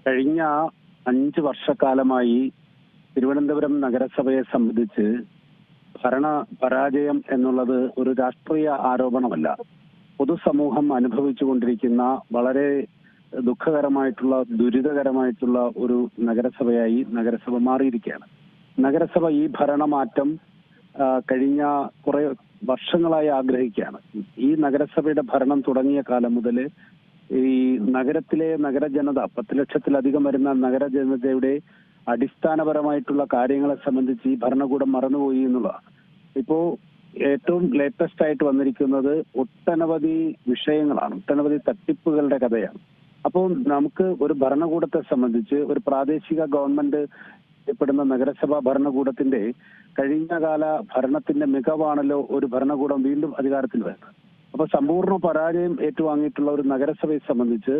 കഴിഞ്ഞ 5 വർഷക്കാലമായി തിരുവനന്തപുരം നഗരസഭയെ സംബന്ധിച്ച് ഭരണ പരാജയം എന്നുള്ളത് ഒരു രാഷ്ട്രീയ ആരോപണമല്ല. പൊതുസമൂഹം അനുഭവിച്ചുകൊണ്ടിരിക്കുന്ന വളരെ ദുഃഖകരമായിട്ടുള്ള ദുരിതകരമായിട്ടുള്ള ഒരു നഗരസഭയായി നഗരസഭ മാറിയിരിക്കുകയാണ്. നഗരസഭ ഈ ഭരണമാറ്റം കഴിഞ്ഞ കുറെ വർഷങ്ങളായി ആഗ്രഹിക്കുകയാണ്. ഈ നഗരസഭയുടെ ഭരണം തുടങ്ങിയ കാലം മുതൽ ഈ നഗരത്തിലെ നഗരജനത 10 ലക്ഷത്തിലധികം വരുന്ന നഗരജനതയുടെ അടിസ്ഥാനപരമായിട്ടുള്ള കാര്യങ്ങളെ സംബന്ധിച്ച് ഈ ഭരണകൂടം മറന്നുപോയി എന്നുള്ളതാണ്. ഇപ്പോ ഏറ്റവും ലേറ്റസ്റ്റ് ആയിട്ട് വന്നിരിക്കുന്നത് ഒട്ടനവധി വിഷയങ്ങളാണ്, ഒട്ടനവധി തട്ടിപ്പുകളുടെ കഥയാണ്. അപ്പോൾ നമുക്ക് ഒരു ഭരണകൂടത്തെ സംബന്ധിച്ച് ഒരു പ്രാദേശിക ഗവൺമെന്റ് പ്പെടുന്ന നഗരസഭാ ഭരണകൂടത്തിന്റെ കഴിഞ്ഞകാല ഭരണത്തിന്റെ മികവാണല്ലോ ഒരു ഭരണകൂടം വീണ്ടും അധികാരത്തിൽ വരുന്നത്. അപ്പൊ സമ്പൂർണ്ണ പരാജയം ഏറ്റുവാങ്ങിയിട്ടുള്ള ഒരു നഗരസഭയെ സംബന്ധിച്ച്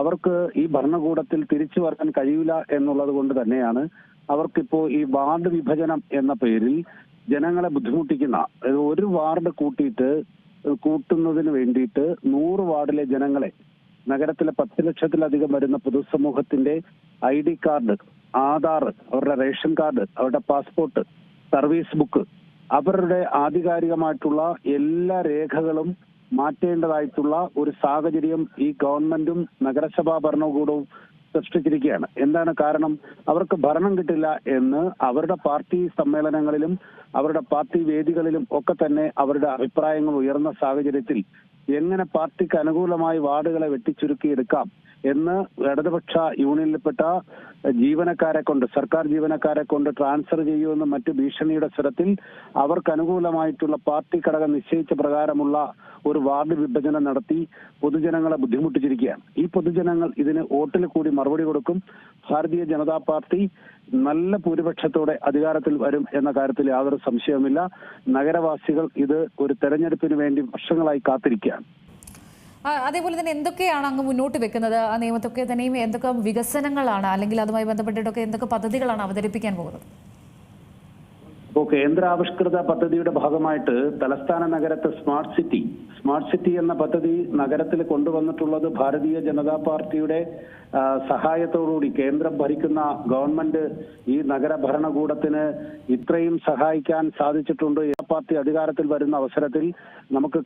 അവർക്ക് ഈ ഭരണകൂടത്തിൽ തിരിച്ചു വരാൻ കഴിയില്ല എന്നുള്ളത് കൊണ്ട് തന്നെയാണ് അവർക്കിപ്പോ ഈ വാർഡ് വിഭജനം എന്ന പേരിൽ ജനങ്ങളെ ബുദ്ധിമുട്ടിക്കുന്ന ഒരു വാർഡ് കൂട്ടുന്നതിന് വേണ്ടിയിട്ട് 100 വാർഡിലെ ജനങ്ങളെ നഗരത്തിലെ 10 ലക്ഷത്തിലധികം വരുന്ന പൊതുസമൂഹത്തിന്റെ ID കാർഡ്, ആധാർ, അവരുടെ റേഷൻ കാർഡ്, അവരുടെ പാസ്പോർട്ട്, സർവീസ് ബുക്ക്, അവരുടെ ആധികാരികമായിട്ടുള്ള എല്ലാ രേഖകളും മാറ്റേണ്ടതായിട്ടുള്ള ഒരു സാഹചര്യം ഈ ഗവൺമെന്റും നഗരസഭാ ഭരണകൂടവും സൃഷ്ടിച്ചിരിക്കുകയാണ്. എന്താണ് കാരണം? അവർക്ക് ഭരണം കിട്ടില്ല എന്ന് അവരുടെ പാർട്ടി സമ്മേളനങ്ങളിലും അവരുടെ പാർട്ടി വേദികളിലും ഒക്കെ തന്നെ അവരുടെ അഭിപ്രായങ്ങൾ ഉയർന്ന സാഹചര്യത്തിൽ എങ്ങനെ പാർട്ടിക്ക് അനുകൂലമായി വാർഡുകളെ വെട്ടിച്ചുരുക്കിയെടുക്കാം എന്ന് ഇടതുപക്ഷ യൂണിയനിൽപ്പെട്ട സർക്കാർ ജീവനക്കാരെ കൊണ്ട് ട്രാൻസ്ഫർ ചെയ്യുമെന്ന് മറ്റു ഭീഷണിയുടെ സ്വരത്തിൽ അവർക്ക് അനുകൂലമായിട്ടുള്ള പാർട്ടി ഘടകം നിശ്ചയിച്ച പ്രകാരമുള്ള ഒരു വാർഡ് വിഭജനം നടത്തി പൊതുജനങ്ങളെ ബുദ്ധിമുട്ടിച്ചിരിക്കുകയാണ്. ഈ പൊതുജനങ്ങൾ ഇതിന് വോട്ടിൽ കൂടി മറുപടി കൊടുക്കും. ഭാരതീയ ജനതാ പാർട്ടി നല്ല ഭൂരിപക്ഷത്തോടെ അധികാരത്തിൽ വരും എന്ന കാര്യത്തിൽ യാതൊരു സംശയവുമില്ല. നഗരവാസികൾ ഇത് ഒരു തെരഞ്ഞെടുപ്പിന് വേണ്ടി വർഷങ്ങളായി കാത്തിരിക്കുകയാണ്. അതേപോലെ തന്നെ എന്തൊക്കെയാണ് അങ്ങ് മുന്നോട്ട് വെക്കുന്നത്? ആ നിയമത്തൊക്കെ തന്നെയും എന്തൊക്കെ വികസനങ്ങളാണ്, അല്ലെങ്കിൽ അതുമായി ബന്ധപ്പെട്ടിട്ടൊക്കെ എന്തൊക്കെ പദ്ധതികളാണ് അവതരിപ്പിക്കാൻ പോകുന്നത്? ഇപ്പോൾ കേന്ദ്ര ആവിഷ്കൃത പദ്ധതിയുടെ ഭാഗമായിട്ട് തലസ്ഥാന നഗരത്തെ സ്മാർട്ട് സിറ്റി എന്ന പദ്ധതി നഗരത്തിൽ കൊണ്ടുവന്നിട്ടുള്ളത് ഭാരതീയ ജനതാ പാർട്ടിയുടെ സഹായത്തോടുകൂടി കേന്ദ്രം ഭരിക്കുന്ന ഗവൺമെന്റ് ഈ നഗര ഭരണകൂടത്തിന് ഇത്രയും സഹായിക്കാൻ സാധിച്ചിട്ടുണ്ട്. പാർട്ടി അധികാരത്തിൽ വരുന്ന അവസരത്തിൽ നമുക്ക്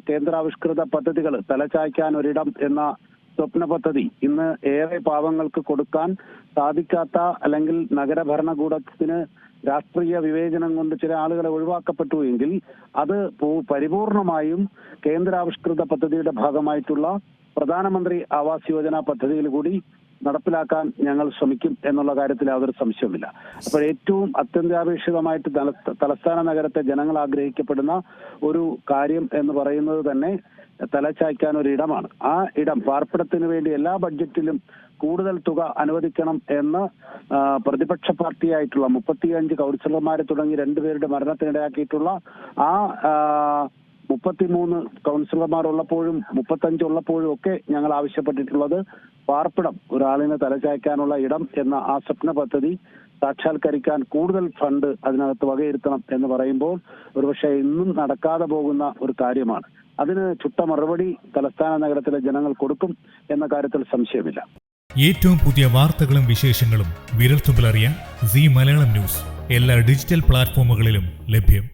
കേന്ദ്രാവിഷ്കൃത പദ്ധതികൾ തലചായ്ക്കാൻ ഒരിടം എന്ന സ്വപ്ന പദ്ധതി ഇന്ന് ഏറെ പാവങ്ങൾക്ക് കൊടുക്കാൻ സാധിക്കാത്ത, അല്ലെങ്കിൽ നഗരഭരണകൂടത്തിന് രാഷ്ട്രീയ വിവേചനം കൊണ്ട് ചില ആളുകളെ ഒഴിവാക്കപ്പെട്ടു എങ്കിൽ അത് പരിപൂർണമായും കേന്ദ്രാവിഷ്കൃത പദ്ധതിയുടെ ഭാഗമായിട്ടുള്ള പ്രധാനമന്ത്രി ആവാസ് യോജന പദ്ധതിയിൽ കൂടി നടപ്പിലാക്കാൻ ഞങ്ങൾ ശ്രമിക്കും എന്നുള്ള കാര്യത്തിൽ യാതൊരു സംശയവുമില്ല. അപ്പോൾ ഏറ്റവും അത്യന്താപേക്ഷിതമായിട്ട് തലസ്ഥാന നഗരത്തെ ജനങ്ങൾ ആഗ്രഹിക്കപ്പെടുന്ന ഒരു കാര്യം എന്ന് പറയുന്നത് തന്നെ തലചായ്ക്കാൻ ഒരു ഇടമാണ്. ആ ഇടം പാർപ്പിടത്തിന് വേണ്ടി എല്ലാ ബഡ്ജറ്റിലും കൂടുതൽ തുക അനുവദിക്കണം എന്ന് പ്രതിപക്ഷ പാർട്ടിയായിട്ടുള്ള 35 കൗൺസിലർമാരെ തുടങ്ങി 2 പേരുടെ മരണത്തിനിടയാക്കിയിട്ടുള്ള ആ 33 കൗൺസിലർമാർ ഉള്ളപ്പോഴും 35 ഉള്ളപ്പോഴും ഒക്കെ ഞങ്ങൾ ആവശ്യപ്പെട്ടിട്ടുള്ളത് പാർപ്പിടം, ഒരാളിന് തലചായ്ക്കാനുള്ള ഇടം എന്ന ആ സ്വപ്ന പദ്ധതി സാക്ഷാത്കരിക്കാൻ കൂടുതൽ ഫണ്ട് അതിനകത്ത് വകയിരുത്തണം എന്ന് പറയുമ്പോൾ ഒരുപക്ഷെ ഇന്നും നടക്കാതെ പോകുന്ന ഒരു കാര്യമാണ്. അതിന് ചുട്ട മറുപടി തലസ്ഥാന നഗരത്തിലെ ജനങ്ങൾ കൊടുക്കും എന്ന കാര്യത്തിൽ സംശയമില്ല. ഏറ്റവും പുതിയ വാർത്തകളും വിശേഷങ്ങളും വിരൽത്തുമ്പിലറിയാൻ സീ മലയാളം ന്യൂസ് എല്ലാ ഡിജിറ്റൽ പ്ലാറ്റ്ഫോമുകളിലും ലഭ്യം.